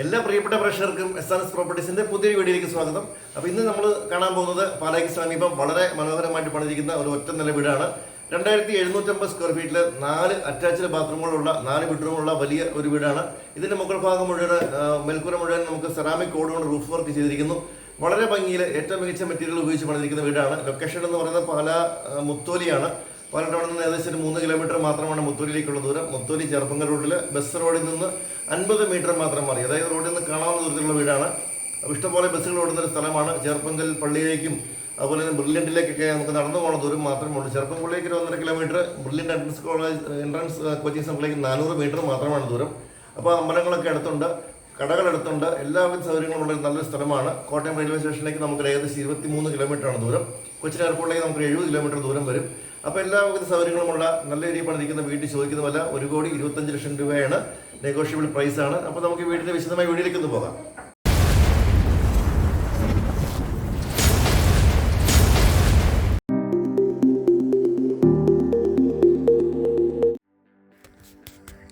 എല്ലാ പ്രിയപ്പെട്ട പ്രേക്ഷകർക്കും എസ് പ്രോപ്പർട്ടീസിന്റെ പുതിയ വീഡിയോയിലേക്ക് സ്വാഗതം. അപ്പോൾ ഇന്ന് നമ്മൾ കാണാൻ പോകുന്നത് പാലായ്ക്ക് സമീപം വളരെ മനോഹരമായിട്ട് പണിതിരിക്കുന്ന ഒരു ഒറ്റ നില വീടാണ്. 2750 സ്ക്വയർ ഫീറ്റിൽ 4 അറ്റാച്ച്ഡ് ബാത്റൂമുകളുള്ള 4 ബെഡ്റൂമുള്ള വലിയ ഒരു വീടാണ്. ഇതിന്റെ മുകൾ ഭാഗം മുഴുവൻ മേൽക്കൂര മുഴുവൻ നമുക്ക് സെറാമിക് കോഡ് കൊണ്ട് റൂഫ് വർക്ക് ചെയ്തിരിക്കുന്നു. വളരെ ഭംഗിയിൽ ഏറ്റവും മികച്ച മെറ്റീരിയൽ ഉപയോഗിച്ച് പണിതിരിക്കുന്ന വീടാണ്. ലൊക്കേഷൻ എന്ന് പറയുന്നത് പാലാ മുത്തോലിയാണ്. പാലക്കാട് അവിടെ നിന്ന് ഏകദേശം 3 കിലോമീറ്റർ മാത്രമാണ് മുത്തോലിയിലേക്കുള്ള ദൂരം. മുത്തോലി ചെറുപ്പങ്കൽ റോഡിൽ ബസ് റോഡിൽ നിന്ന് 50 മീറ്റർ മാത്രം മാറി, അതായത് റോഡിൽ നിന്ന് കാണാവുന്ന ദൂരത്തിലുള്ള വീടാണ്. ഇഷ്ടംപോലെ ബസ്സുകൾ ഓടുന്ന ഒരു സ്ഥലമാണ്. ചെറുപ്പങ്കൽ പള്ളിയിലേക്കും അതുപോലെ തന്നെ ബ്രില്യൻറ്റിലേക്കൊക്കെ നമുക്ക് നടന്നു പോകുന്ന ദൂരം മാത്രമേ ഉള്ളൂ. ചെറുപ്പങ്കലിലേക്ക് ഒരു 1.5 കിലോമീറ്റർ, ബ്രില്യൻറ്റ് എൻട്രൻസ് കോച്ചിങ് സെൻ്ററിലേക്ക് 400 മീറ്റർ മാത്രമാണ് ദൂരം. അപ്പോൾ അമ്പലങ്ങളൊക്കെ അടുത്തുണ്ട്, കടകൾ അടുത്തുണ്ട്, എല്ലാവിധ സൗകര്യങ്ങളും ഉള്ള നല്ലൊരു സ്ഥലമാണ്. കോട്ടയം റെയിൽവേ സ്റ്റേഷനിലേക്ക് നമുക്ക് ഏകദേശം 23 കിലോമീറ്ററാണ് ദൂരം. കൊച്ചിൻ എയർപോർട്ടിലേക്ക് നമുക്ക് 70 കിലോമീറ്റർ ദൂരം വരും. അപ്പോൾ എല്ലാവിധ സൗകര്യങ്ങളുമുള്ള നല്ല രീതിയിൽ പണിതിരിക്കുന്ന വീട്ടിൽ ചോദിക്കുന്ന വില 1,25,00,000 രൂപയാണ്. നെഗോഷ്യബിൾ പ്രൈസാണ്. അപ്പോൾ നമുക്ക് വീടിൻ്റെ വിശദമായ വീഡിയോയിലേക്ക് ഒന്ന് പോകാം.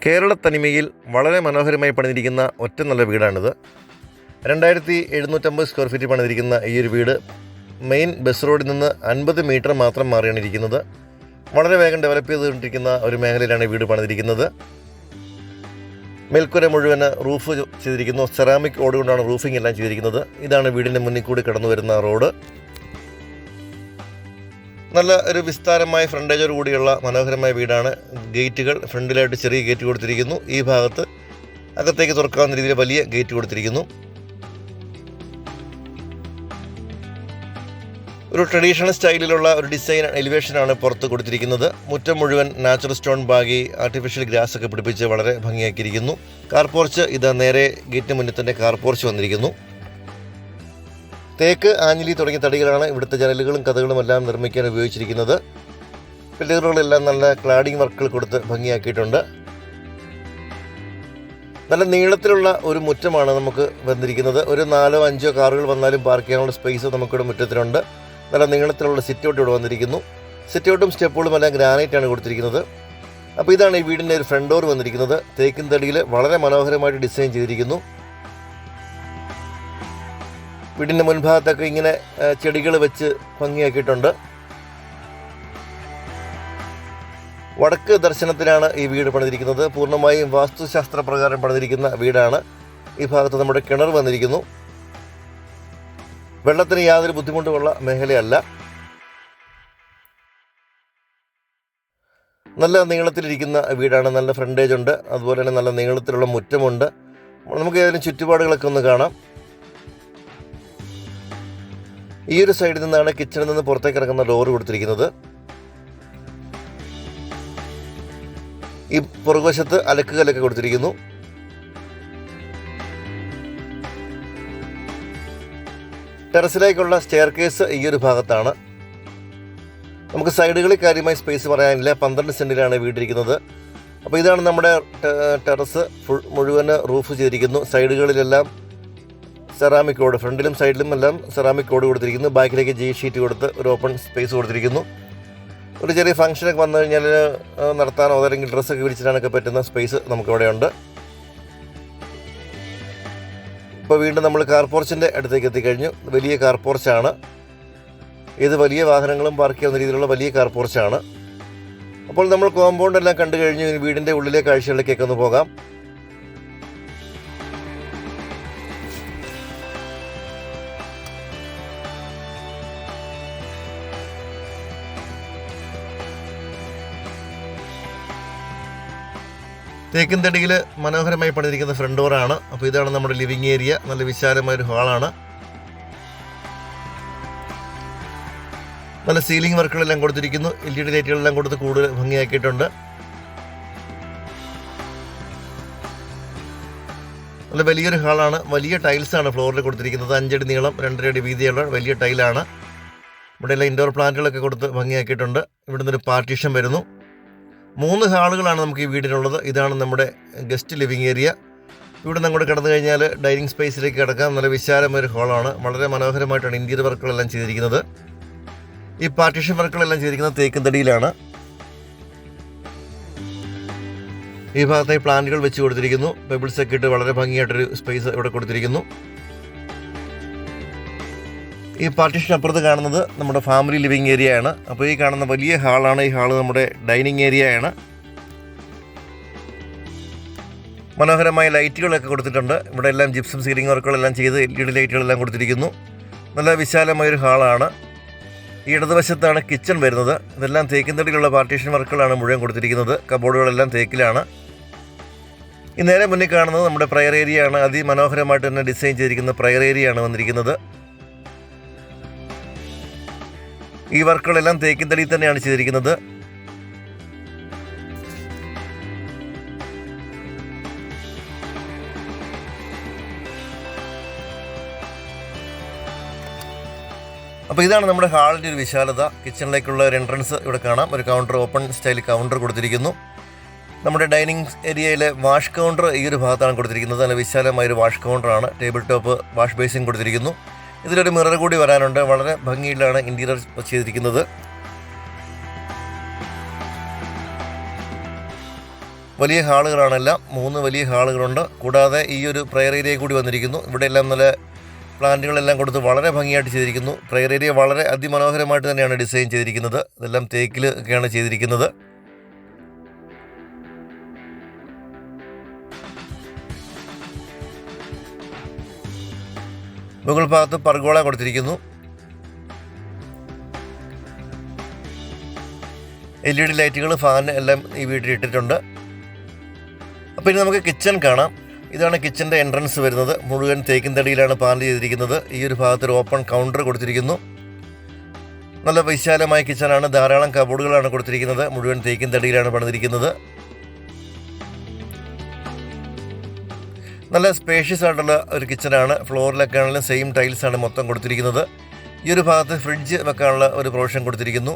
കേരള തനിമയിൽ വളരെ മനോഹരമായി പണിതിരിക്കുന്ന ഒറ്റ നല്ല വീടാണിത്. 2750 സ്ക്വയർ ഫീറ്റ് പണിതിരിക്കുന്ന ഈ ഒരു വീട് മെയിൻ ബസ് റോഡിൽ നിന്ന് 50 മീറ്റർ മാത്രം മാറിയാണ് ഇരിക്കുന്നത്. വളരെ വേഗം ഡെവലപ്പ് ചെയ്തുകൊണ്ടിരിക്കുന്ന ഒരു മേഖലയിലാണ് ഈ വീട് പണിതിരിക്കുന്നത്. മേൽക്കൂര മുഴുവൻ റൂഫ് ചെയ്തിരിക്കുന്നു. സെറാമിക് ഓട് കൊണ്ടാണ് റൂഫിംഗ് എല്ലാം ചെയ്തിരിക്കുന്നത്. ഇതാണ് വീടിൻ്റെ മുന്നിൽ കൂടി കടന്നു വരുന്ന റോഡ്. നല്ല ഒരു വിസ്താരമായ ഫ്രണ്ടേജോട് കൂടിയുള്ള മനോഹരമായ വീടാണ്. ഗേറ്റുകൾ ഫ്രണ്ടിലായിട്ട് ചെറിയ ഗേറ്റ് കൊടുത്തിരിക്കുന്നു. ഈ ഭാഗത്ത് അകത്തേക്ക് തുറക്കാവുന്ന രീതിയിൽ വലിയ ഗേറ്റ് കൊടുത്തിരിക്കുന്നു. ഒരു ട്രഡീഷണൽ സ്റ്റൈലിലുള്ള ഒരു ഡിസൈൻ എലിവേഷനാണ് പുറത്ത് കൊടുത്തിരിക്കുന്നത്. മുറ്റം മുഴുവൻ natural stone baggy artificial grass ഒക്കെ പിടിപ്പിച്ച് വളരെ ഭംഗിയാക്കിയിരിക്കുന്നു. കാർ പോർച്ച് ഇത് നേരെ ഗേറ്റിന് മുന്നിൽ തന്നെ കാർ പോർച്ച് വന്നിരിക്കുന്നു. തേക്ക്, ആഞ്ഞിലി തുടങ്ങിയ തടികളാണ് ഇവിടുത്തെ ജനലുകളും കഥകളും എല്ലാം നിർമ്മിക്കാൻ ഉപയോഗിച്ചിരിക്കുന്നത്. പില്ലറുകളെല്ലാം നല്ല ക്ലാഡിംഗ് വർക്കുകൾ കൊടുത്ത് ഭംഗിയാക്കിയിട്ടുണ്ട്. നല്ല നീളത്തിലുള്ള ഒരു മുറ്റമാണ് നമുക്ക് വന്നിരിക്കുന്നത്. ഒരു 4-5 കാറുകൾ വന്നാലും പാർക്ക് ചെയ്യാനുള്ള സ്പേസ് നമുക്കിവിടെ മുറ്റത്തിനുണ്ട്. നല്ല നീളത്തിലുള്ള സിറ്റ് ഔട്ട് ഇവിടെ വന്നിരിക്കുന്നു. സിറ്റ് ഔട്ടും സ്റ്റെപ്പുകളും എല്ലാം ഗ്രാനൈറ്റാണ് കൊടുത്തിരിക്കുന്നത്. അപ്പോൾ ഇതാണ് ഈ വീടിൻ്റെ ഒരു ഫ്രണ്ട് ഡോർ വന്നിരിക്കുന്നത്. തേക്കിൻ തടിയിൽ വളരെ മനോഹരമായിട്ട് ഡിസൈൻ ചെയ്തിരിക്കുന്നു. വീടിൻ്റെ മുൻഭാഗത്തൊക്കെ ഇങ്ങനെ ചെടികൾ വെച്ച് ഭംഗിയാക്കിയിട്ടുണ്ട്. വടക്ക് ദർശനത്തിലാണ് ഈ വീട് പണിതിരിക്കുന്നത്. പൂർണ്ണമായും വാസ്തുശാസ്ത്ര പ്രകാരം പണിതിരിക്കുന്ന വീടാണ്. ഈ ഭാഗത്ത് നമ്മുടെ കിണർ വന്നിരിക്കുന്നു. വെള്ളത്തിന് യാതൊരു ബുദ്ധിമുട്ടുമുള്ള മേഖലയല്ല. നല്ല നീളത്തിലിരിക്കുന്ന വീടാണ്. നല്ല ഫ്രണ്ടേജ് ഉണ്ട്. അതുപോലെ തന്നെ നല്ല നീളത്തിലുള്ള മുറ്റമുണ്ട്. നമുക്ക് ഏതെങ്കിലും ചുറ്റുപാടുകളൊക്കെ ഒന്ന് കാണാം. ഈ ഒരു സൈഡിൽ നിന്നാണ് കിച്ചണിൽ നിന്ന് പുറത്തേക്ക് ഇറങ്ങുന്ന ഡോറ് കൊടുത്തിരിക്കുന്നത്. ഈ പുറകുവശത്ത് അലക്കുകല്ലൊക്കെ കൊടുത്തിരിക്കുന്നു. ടെറസിലേക്കുള്ള സ്റ്റെയർ കേസ് ഈ ഒരു ഭാഗത്താണ്. നമുക്ക് സൈഡുകളിൽ കാര്യമായി സ്പേസ് പറയാനില്ല. 12 സെൻറ്റിലാണ് വീടിരിക്കുന്നത്. അപ്പോൾ ഇതാണ് നമ്മുടെ ടെറസ്. മുഴുവൻ റൂഫ് ചെയ്തിരിക്കുന്നു. സൈഡുകളിലെല്ലാം സെറാമിക് കോഡ്, ഫ്രണ്ടിലും സൈഡിലും എല്ലാം സെറാമിക് കോഡ് കൊടുത്തിരിക്കുന്നു. ബാക്കിലേക്ക് ജി ഷീറ്റ് കൊടുത്ത് ഒരു ഓപ്പൺ സ്പേസ് കൊടുത്തിരിക്കുന്നു. ഒരു ചെറിയ ഫംഗ്ഷനൊക്കെ വന്നു കഴിഞ്ഞാൽ നടത്താനോ അതല്ലെങ്കിൽ ഡ്രസ്സൊക്കെ വിരിച്ചിടാനൊക്കെ പറ്റുന്ന സ്പേസ് നമുക്കിവിടെ ഉണ്ട്. ഇപ്പോൾ വീണ്ടും നമ്മൾ കാർ പോർച്ചിൻ്റെ അടുത്തേക്ക് എത്തിക്കഴിഞ്ഞു. വലിയ കാർ പോർച്ചാണ് ഇത്. വലിയ വാഹനങ്ങളും പാർക്ക് ചെയ്യുന്ന രീതിയിലുള്ള വലിയ കാർ പോർച്ചാണ്. അപ്പോൾ നമ്മൾ കോമ്പൗണ്ട് എല്ലാം കണ്ടു കഴിഞ്ഞു. വീടിൻ്റെ ഉള്ളിലെ കാഴ്ചകളിലേക്കൊക്കെ ഒന്ന് പോകാം. തേക്കിൻ തടിയിൽ മനോഹരമായി പണിതിരിക്കുന്ന ഫ്രണ്ട് ഡോറാണ്. അപ്പോൾ ഇതാണ് നമ്മുടെ ലിവിങ് ഏരിയ. നല്ല വിശാലമായൊരു ഹാളാണ്. നല്ല സീലിംഗ് വർക്കുകളെല്ലാം കൊടുത്തിരിക്കുന്നു. LED ലൈറ്റുകളെല്ലാം കൊടുത്ത് കൂടുതൽ ഭംഗിയാക്കിയിട്ടുണ്ട്. നല്ല വലിയൊരു ഹാളാണ്. വലിയ ടൈൽസാണ് ഫ്ലോറിൽ കൊടുത്തിരിക്കുന്നത്. 5 അടി നീളം 2.5 അടി വീതിയുള്ള വലിയ ടൈലാണ്. ഇവിടെ എല്ലാം ഇൻഡോർ പ്ലാന്റുകളൊക്കെ കൊടുത്ത് ഭംഗിയാക്കിയിട്ടുണ്ട്. ഇവിടുന്ന് ഒരു പാർട്ടീഷൻ വരുന്നു. 3 ഹാളുകളാണ് നമുക്ക് ഈ വീടിനുള്ളത്. ഇതാണ് നമ്മുടെ ഗസ്റ്റ് ലിവിങ് ഏരിയ. ഇവിടെ നിന്ന് അങ്ങോട്ട് കിടന്നു കഴിഞ്ഞാൽ ഡൈനിങ് സ്പേസിലേക്ക് കിടക്കാം. നല്ല വിശാലമായൊരു ഹാളാണ്. വളരെ മനോഹരമായിട്ടാണ് ഇൻറ്റീരിയർ വർക്കുകളെല്ലാം ചെയ്തിരിക്കുന്നത്. ഈ പാർട്ടീഷൻ വർക്കുകളെല്ലാം ചെയ്തിരിക്കുന്നത് തേക്കിൻ തടിയിലാണ്. ഈ ഭാഗത്തായി പ്ലാന്റുകൾ വെച്ച് കൊടുത്തിരിക്കുന്നു. പെബിൾസ് ഒക്കെ ഇട്ട് വളരെ ഭംഗിയായിട്ടൊരു സ്പേസ് ഇവിടെ കൊടുത്തിരിക്കുന്നു. ഈ പാർട്ടീഷൻ അപ്പുറത്ത് കാണുന്നത് നമ്മുടെ ഫാമിലി ലിവിങ് ഏരിയ ആണ്. അപ്പോൾ ഈ കാണുന്ന വലിയ ഹാളാണ്. ഈ ഹാള് നമ്മുടെ ഡൈനിങ് ഏരിയ ആണ്. മനോഹരമായ ലൈറ്റുകളൊക്കെ കൊടുത്തിട്ടുണ്ട്. ഇവിടെ എല്ലാം ജിപ്സം സീലിംഗ് വർക്കുകളെല്ലാം ചെയ്ത് LED ലൈറ്റുകളെല്ലാം കൊടുത്തിരിക്കുന്നു. നല്ല വിശാലമായൊരു ഹാളാണ്. ഈ ഇടതുവശത്താണ് കിച്ചൺ വരുന്നത്. ഇതെല്ലാം തേക്കിൻ തടിയിലുള്ള പാർട്ടീഷൻ വർക്കുകളാണ് മുഴുവൻ കൊടുത്തിരിക്കുന്നത്. കബോർഡുകളെല്ലാം തേക്കിലാണ്. ഈ നേരെ മുന്നിൽ കാണുന്നത് നമ്മുടെ പ്രയർ ഏരിയ ആണ്. അതിമനോഹരമായിട്ട് തന്നെ ഡിസൈൻ ചെയ്തിരിക്കുന്ന പ്രയർ ഏരിയ ആണ് വന്നിരിക്കുന്നത്. ഈ വർക്കുകളെല്ലാം തേക്കിൻ തടിയിൽ തന്നെയാണ് ചെയ്തിരിക്കുന്നത്. അപ്പോൾ ഇതാണ് നമ്മുടെ ഹാളിൻ്റെ ഒരു വിശാലത. കിച്ചണിലേക്കുള്ള ഒരു എൻട്രൻസ് ഇവിടെ കാണാം. ഒരു കൗണ്ടർ, ഓപ്പൺ സ്റ്റൈൽ കൗണ്ടർ കൊടുത്തിരിക്കുന്നു. നമ്മുടെ ഡൈനിങ് ഏരിയയിലെ വാഷ് കൗണ്ടർ ഈ ഒരു ഭാഗത്താണ് കൊടുത്തിരിക്കുന്നത്. നല്ല വിശാലമായൊരു വാഷ് കൗണ്ടറാണ്. ടേബിൾ ടോപ്പ് വാഷ് ബേസിൻ കൊടുത്തിരിക്കുന്നു. ഇതിലൊരു മിറർ കൂടി വരാനുണ്ട്. വളരെ ഭംഗിയിലാണ് ഇൻറ്റീരിയർ ചെയ്തിരിക്കുന്നത്. വലിയ ഹാളുകളാണെല്ലാം. 3 വലിയ ഹാളുകളുണ്ട്. കൂടാതെ ഈ ഒരു പ്രയർ ഏരിയ കൂടി വന്നിരിക്കുന്നു. ഇവിടെ എല്ലാം നല്ല പ്ലാന്റുകളെല്ലാം കൊടുത്ത് വളരെ ഭംഗിയായിട്ട് ചെയ്തിരിക്കുന്നു. പ്രയർ ഏരിയ വളരെ അതിമനോഹരമായിട്ട് തന്നെയാണ് ഡിസൈൻ ചെയ്തിരിക്കുന്നത്. ഇതെല്ലാം തേക്കിൽ ഒക്കെയാണ് ചെയ്തിരിക്കുന്നത്. മുകൾ ഭാഗത്ത് പർഗോള കൊടുത്തിരിക്കുന്നു. LED ലൈറ്റുകൾ, ഫാൻ എല്ലാം ഈ വീട്ടിൽ ഇട്ടിട്ടുണ്ട്. അപ്പോൾ ഇനി നമുക്ക് കിച്ചൺ കാണാം. ഇതാണ് കിച്ചൻ്റെ എൻട്രൻസ് വരുന്നത്. മുഴുവൻ തേക്കിൻ തടിയിലാണ് പാന്റ് ചെയ്തിരിക്കുന്നത്. ഈ ഒരു ഭാഗത്തൊരു ഓപ്പൺ കൗണ്ടർ കൊടുത്തിരിക്കുന്നു. നല്ല വിശാലമായ കിച്ചണാണ്. ധാരാളം കബോർഡുകളാണ് കൊടുത്തിരിക്കുന്നത്. മുഴുവൻ തേക്കിൻ തടിയിലാണ് പണിതിരിക്കുന്നത്. നല്ല സ്പേഷ്യസ് ആയിട്ടുള്ള ഒരു കിച്ചണാണ്. ഫ്ലോറിലൊക്കെ ആണെങ്കിലും സെയിം ടൈൽസാണ് മൊത്തം കൊടുത്തിരിക്കുന്നത്. ഈ ഒരു ഭാഗത്ത് ഫ്രിഡ്ജ് വെക്കാനുള്ള ഒരു പ്രൊവിഷൻ കൊടുത്തിരിക്കുന്നു.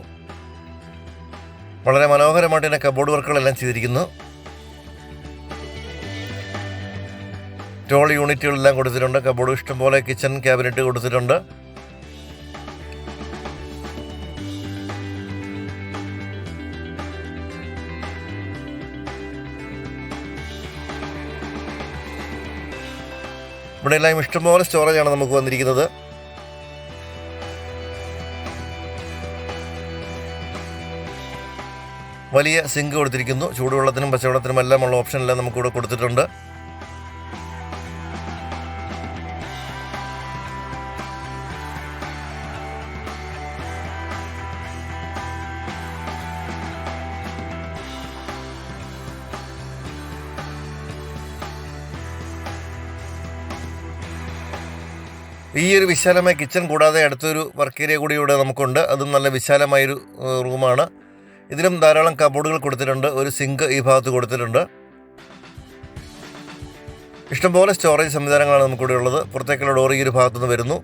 വളരെ മനോഹരമായിട്ട് തന്നെ കബോർഡ് വർക്കുകളെല്ലാം ചെയ്തിരിക്കുന്നു. ടോൾ യൂണിറ്റുകളെല്ലാം കൊടുത്തിട്ടുണ്ട്. കബോർഡ് ഇഷ്ടംപോലെ കിച്ചൺ ക്യാബിനറ്റ് കൊടുത്തിട്ടുണ്ട്. ഇവിടെ എല്ലാം ഇഷ്ടംപോലെ സ്റ്റോറേജാണ് നമുക്ക് വന്നിരിക്കുന്നത്. വലിയ സിങ്ക് കൊടുത്തിരിക്കുന്നു. ചൂടുവെള്ളത്തിനും പച്ചവെള്ളത്തിനും എല്ലാം ഉള്ള ഓപ്ഷനെല്ലാം നമുക്കിവിടെ കൊടുത്തിട്ടുണ്ട്. ഈ ഒരു വിശാലമായ കിച്ചൺ കൂടാതെ അടുത്തൊരു വർക്ക് ഏരിയ കൂടി ഇവിടെ നമുക്കുണ്ട്. അതും നല്ല വിശാലമായൊരു റൂമാണ്. ഇതിലും ധാരാളം കബോർഡുകൾ കൊടുത്തിട്ടുണ്ട്. ഒരു സിങ്ക് ഈ ഭാഗത്ത് കൊടുത്തിട്ടുണ്ട്. ഇഷ്ടംപോലെ സ്റ്റോറേജ് സംവിധാനങ്ങളാണ് നമുക്കിവിടെ ഉള്ളത്. പുറത്തേക്കുള്ള ഡോർ ഈ ഒരു ഭാഗത്തുനിന്ന് വരുന്നു.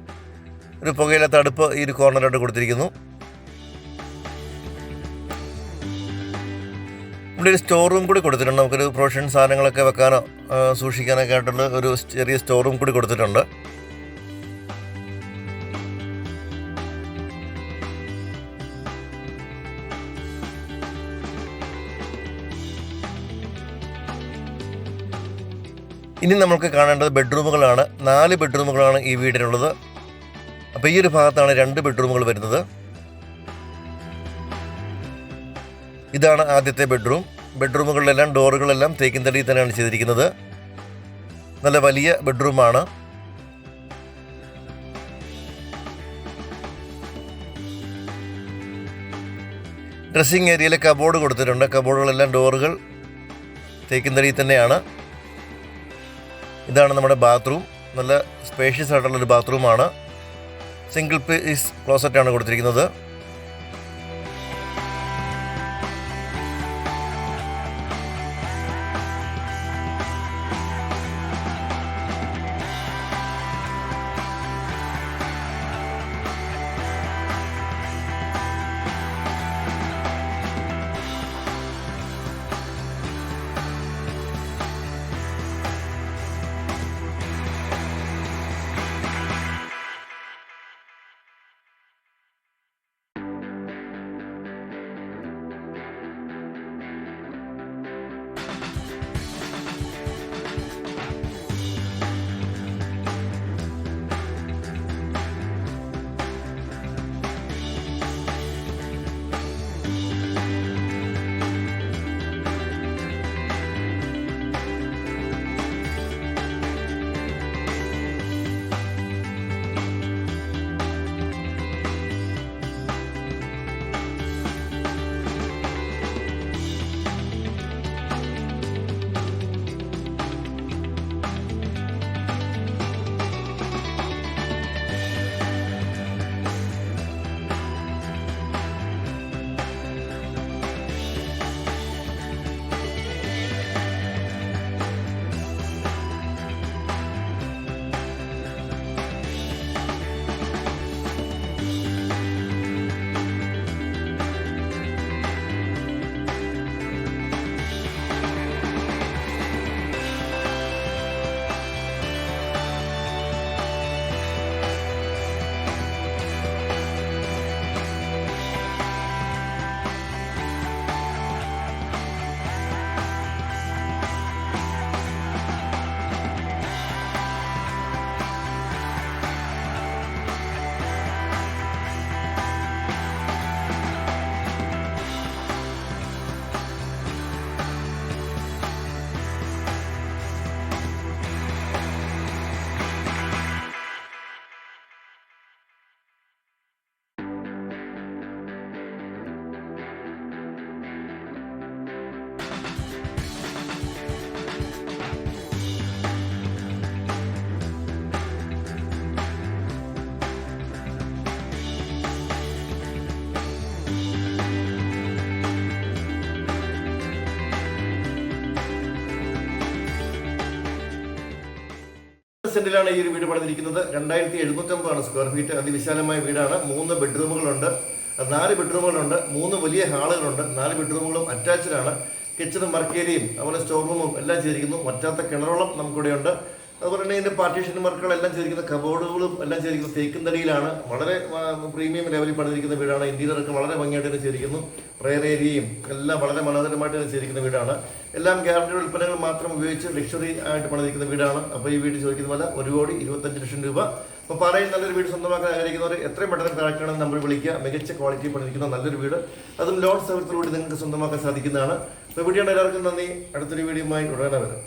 ഒരു പുകയില്ലാത്ത അടുപ്പ് ഈ ഒരു കോർണറായിട്ട് കൊടുത്തിരിക്കുന്നു. ഇവിടെ ഒരു സ്റ്റോർ റൂം കൂടി കൊടുത്തിട്ടുണ്ട്. നമുക്കൊരു പ്രൊവിഷൻ സാധനങ്ങളൊക്കെ വെക്കാനോ സൂക്ഷിക്കാനൊക്കെ ആയിട്ടുള്ള ഒരു ചെറിയ സ്റ്റോർ റൂം കൂടി കൊടുത്തിട്ടുണ്ട്. ഇനി നമുക്ക് കാണേണ്ടത് ബെഡ്റൂമുകളാണ്. 4 ബെഡ്റൂമുകളാണ് ഈ വീടിനുള്ളത്. അപ്പോൾ ഈ ഒരു ഭാഗത്താണ് 2 ബെഡ്റൂമുകൾ വരുന്നത്. ഇതാണ് ആദ്യത്തെ ബെഡ്റൂം. ബെഡ്റൂമുകളിലെല്ലാം ഡോറുകളെല്ലാം തേക്കിൻ തടിയിൽ തന്നെയാണ് ചെയ്തിരിക്കുന്നത്. നല്ല വലിയ ബെഡ്റൂമാണ്. ഡ്രസ്സിങ് ഏരിയയിൽ കബോർഡ് കൊടുത്തിട്ടുണ്ട്. കബോർഡുകളെല്ലാം ഡോറുകൾ തേക്കിൻ തടിയിൽ തന്നെയാണ്. ഇതാണ് നമ്മുടെ ബാത്റൂം. നല്ല സ്പേഷ്യസ് ആയിട്ടുള്ളൊരു ബാത്റൂമാണ്. സിംഗിൾ പീസ് ക്ലോസറ്റാണ് കൊടുത്തിരിക്കുന്നത്. സെന്റിലാണ് ഈ ഒരു വീട് പണിതിരിക്കുന്നത്. 2750 സ്ക്വയർ ഫീറ്റ്. അതിവിശാലമായ വീടാണ്. 3 ബെഡ്റൂമുകളുണ്ട്, 4 ബെഡ്റൂമുകളുണ്ട്, 3 വലിയ ഹാളുകളുണ്ട്. 4 ബെഡ്റൂമുകളും അറ്റാച്ച്ഡ് ആണ്. കിച്ചണും വർക്ക് ഏരിയയും അതുപോലെ സ്റ്റോർ റൂമും എല്ലാം ചെയ്തിരിക്കുന്നു. വറ്റാത്ത കിണറോളം നമുക്കിവിടെയുണ്ട്. അതുപോലെ തന്നെ ഇതിന്റെ പാർട്ടീഷൻ വർക്കുകളെല്ലാം ചെയ്തിരിക്കുന്ന കബോർഡുകളും എല്ലാം ചെയ്തിരിക്കുന്നത് തേക്കും തടിയിലാണ്. വളരെ പ്രീമിയം ലെവലിൽ പണിതിരിക്കുന്ന വീടാണ്. ഇന്റീരിയറൊക്കെ വളരെ ഭംഗിയായിട്ട് തന്നെ ചെയ്തിരിക്കുന്നു. പ്രയർ ഏരിയയും എല്ലാം വളരെ മനോഹരമായിട്ട് തന്നെ ചെയ്തിരിക്കുന്ന വീടാണ്. എല്ലാം ഗ്യാരണ്ടി ഉൽപ്പന്നങ്ങൾ മാത്രം ഉപയോഗിച്ച് ലക്ഷറി ആയിട്ട് പണിതിരിക്കുന്ന വീടാണ്. അപ്പോൾ ഈ വീട് ചോദിക്കുന്ന പോലെ 1,25,00,000 രൂപ. അപ്പോൾ പാലയിൽ നല്ലൊരു വീട് സ്വന്തമാക്കാൻ ആഗ്രഹിക്കുന്നവർ എത്രയും പെട്ടെന്ന് താഴെയാണ് നമ്പർ വിളിക്കുക. മികച്ച ക്വാളിറ്റി പണിതിരിക്കുന്ന നല്ലൊരു വീട്, അതും ലോൺ സൗകര്യത്തോടുകൂടി നിങ്ങൾക്ക് സ്വന്തമാക്കാൻ സാധിക്കുന്നതാണ്. അപ്പോൾ വീഡിയോ എല്ലാവർക്കും നന്ദി. അടുത്തൊരു വീഡിയോയുമായി ഉടനെ വരും.